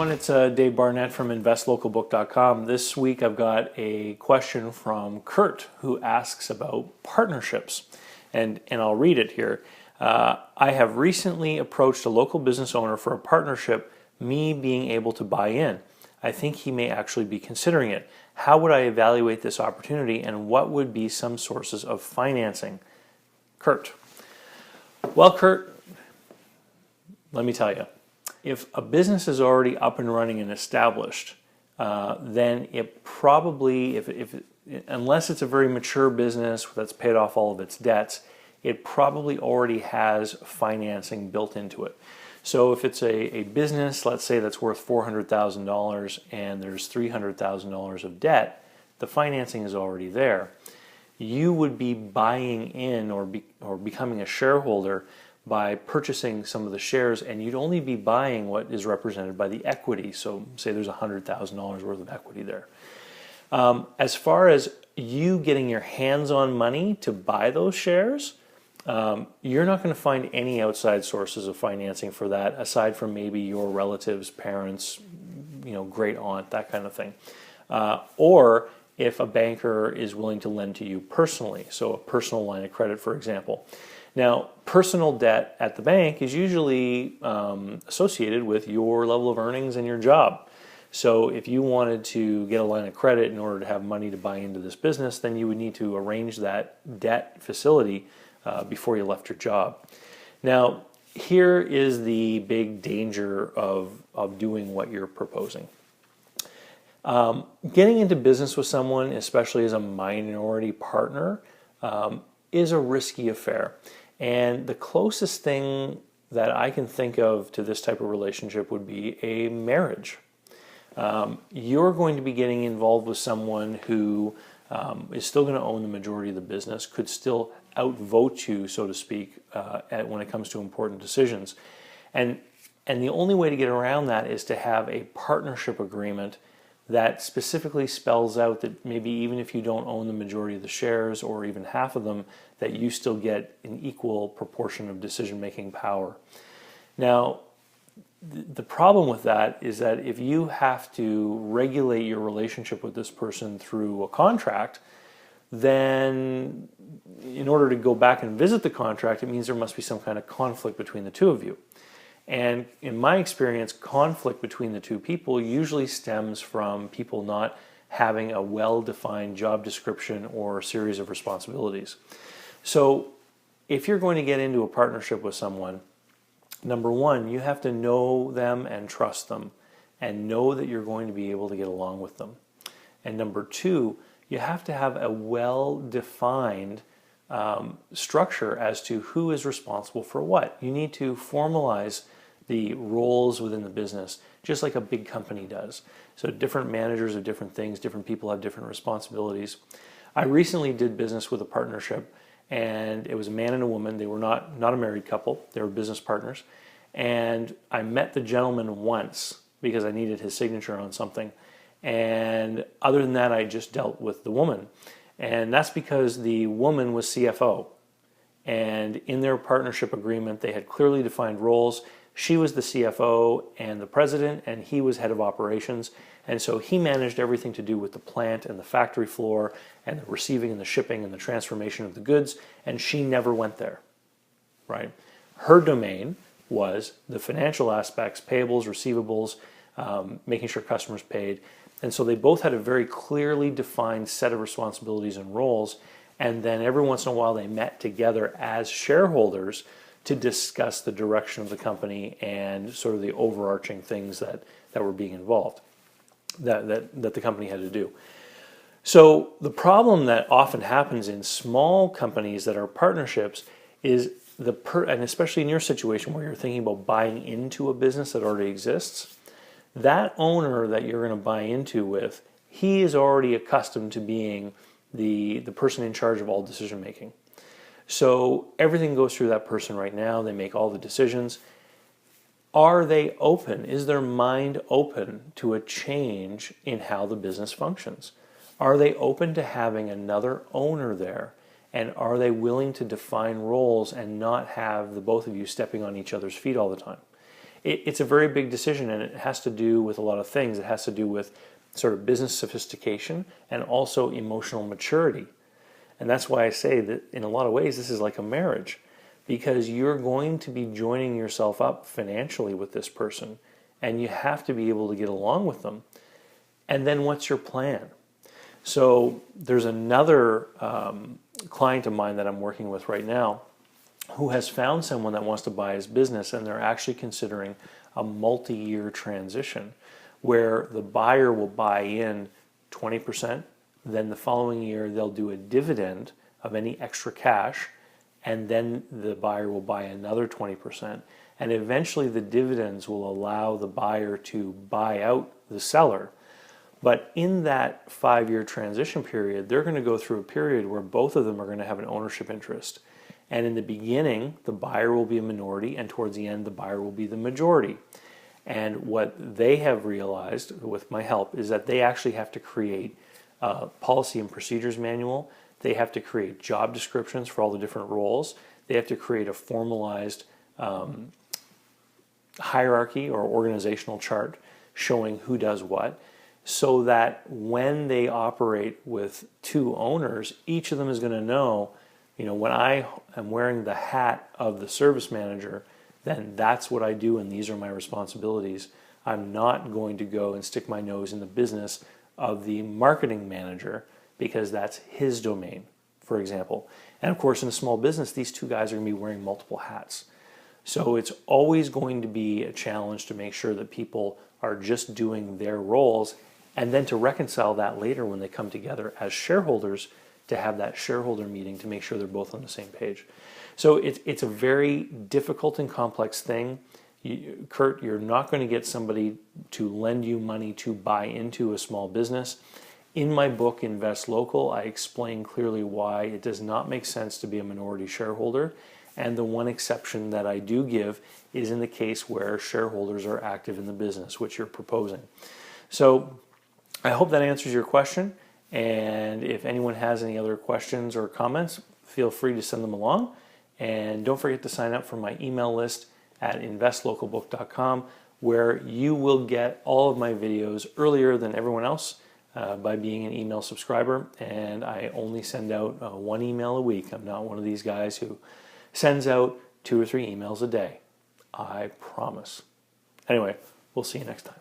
everyone, it's Dave Barnett from investlocalbook.com. This week I've got a question from Kurt who asks about partnerships, and I'll read it here. I have recently approached a local business owner for a partnership, me being able to buy in. I think he may actually be considering it. How would I evaluate this opportunity, and what would be some sources of financing? Kurt. Well, Kurt, let me tell you. If a business is already up and running and established, then it probably, unless it's a very mature business that's paid off all of its debts, it probably already has financing built into it. So if it's a business, let's say that's worth $400,000 and there's $300,000 of debt, the financing is already there. You would be buying in or becoming a shareholder by purchasing some of the shares, and you'd only be buying what is represented by the equity. So say there's $100,000 worth of equity there. As far as you getting your hands on money to buy those shares, you're not going to find any outside sources of financing for that, aside from maybe your relatives, parents, great aunt, that kind of thing. Or if a banker is willing to lend to you personally, so a personal line of credit, for example. Now, personal debt at the bank is usually associated with your level of earnings and your job. So if you wanted to get a line of credit in order to have money to buy into this business, then you would need to arrange that debt facility before you left your job. Now, here is the big danger of doing what you're proposing. Getting into business with someone, especially as a minority partner, is a risky affair. And the closest thing that I can think of to this type of relationship would be a marriage. You're going to be getting involved with someone who is still going to own the majority of the business, could still outvote you, so to speak, when it comes to important decisions. And the only way to get around that is to have a partnership agreement that specifically spells out that maybe even if you don't own the majority of the shares or even half of them, that you still get an equal proportion of decision-making power. Now, the problem with that is that if you have to regulate your relationship with this person through a contract, then in order to go back and visit the contract, it means there must be some kind of conflict between the two of you. And in my experience, conflict between the two people usually stems from people not having a well-defined job description or series of responsibilities. So if you're going to get into a partnership with someone, number one, you have to know them and trust them and know that you're going to be able to get along with them. And number two, you have to have a well-defined structure as to who is responsible for what. You need to formalize the roles within the business, just like a big company does. So different managers have different things, different people have different responsibilities. I recently did business with a partnership, and it was a man and a woman. They were not a married couple, they were business partners. And I met the gentleman once because I needed his signature on something. And other than that, I just dealt with the woman. And that's because the woman was CFO. And in their partnership agreement, they had clearly defined roles. She was the CFO and the president, and he was head of operations. And so he managed everything to do with the plant and the factory floor and the receiving and the shipping and the transformation of the goods, and she never went there, right? Her domain was the financial aspects, payables, receivables, making sure customers paid. And so they both had a very clearly defined set of responsibilities and roles, and then every once in a while they met together as shareholders to discuss the direction of the company and sort of the overarching things that were being involved, that the company had to do. So the problem that often happens in small companies that are partnerships is and especially in your situation where you're thinking about buying into a business that already exists, that owner that you're going to buy into with, he is already accustomed to being the person in charge of all decision making. So everything goes through that person right now. They make all the decisions. Are they open? Is their mind open to a change in how the business functions? Are they open to having another owner there? And are they willing to define roles and not have the both of you stepping on each other's feet all the time? it's a very big decision, and it has to do with a lot of things. It has to do with sort of business sophistication and also emotional maturity. And that's why I say that in a lot of ways this is like a marriage, because you're going to be joining yourself up financially with this person, and you have to be able to get along with them. And then what's your plan? So there's another client of mine that I'm working with right now who has found someone that wants to buy his business, and they're actually considering a multi-year transition where the buyer will buy in 20%, then the following year they'll do a dividend of any extra cash, and then the buyer will buy another 20%, and eventually the dividends will allow the buyer to buy out the seller. But in that 5-year transition period, they're going to go through a period where both of them are going to have an ownership interest. And in the beginning, the buyer will be a minority, and towards the end, the buyer will be the majority. And what they have realized with my help is that they actually have to create a policy and procedures manual. They have to create job descriptions for all the different roles. They have to create a formalized hierarchy or organizational chart showing who does what, so that when they operate with two owners, each of them is going to know, when I am wearing the hat of the service manager, then that's what I do and these are my responsibilities. I'm not going to go and stick my nose in the business of the marketing manager because that's his domain, for example. And of course, in a small business, these two guys are going to be wearing multiple hats. So it's always going to be a challenge to make sure that people are just doing their roles, and then to reconcile that later when they come together as shareholders, to have that shareholder meeting to make sure they're both on the same page. So it's a very difficult and complex thing. Kurt, you're not going to get somebody to lend you money to buy into a small business. In my book, Invest Local, I explain clearly why it does not make sense to be a minority shareholder. And the one exception that I do give is in the case where shareholders are active in the business, which you're proposing. So I hope that answers your question. And if anyone has any other questions or comments, feel free to send them along. And don't forget to sign up for my email list at investlocalbook.com, where you will get all of my videos earlier than everyone else by being an email subscriber. And I only send out one email a week. I'm not one of these guys who sends out 2 or 3 emails a day. I promise. Anyway, we'll see you next time.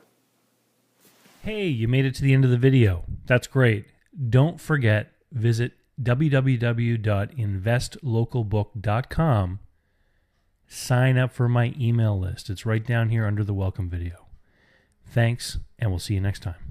Hey, you made it to the end of the video. That's great. Don't forget, visit www.investlocalbook.com. Sign up for my email list. It's right down here under the welcome video. Thanks, and we'll see you next time.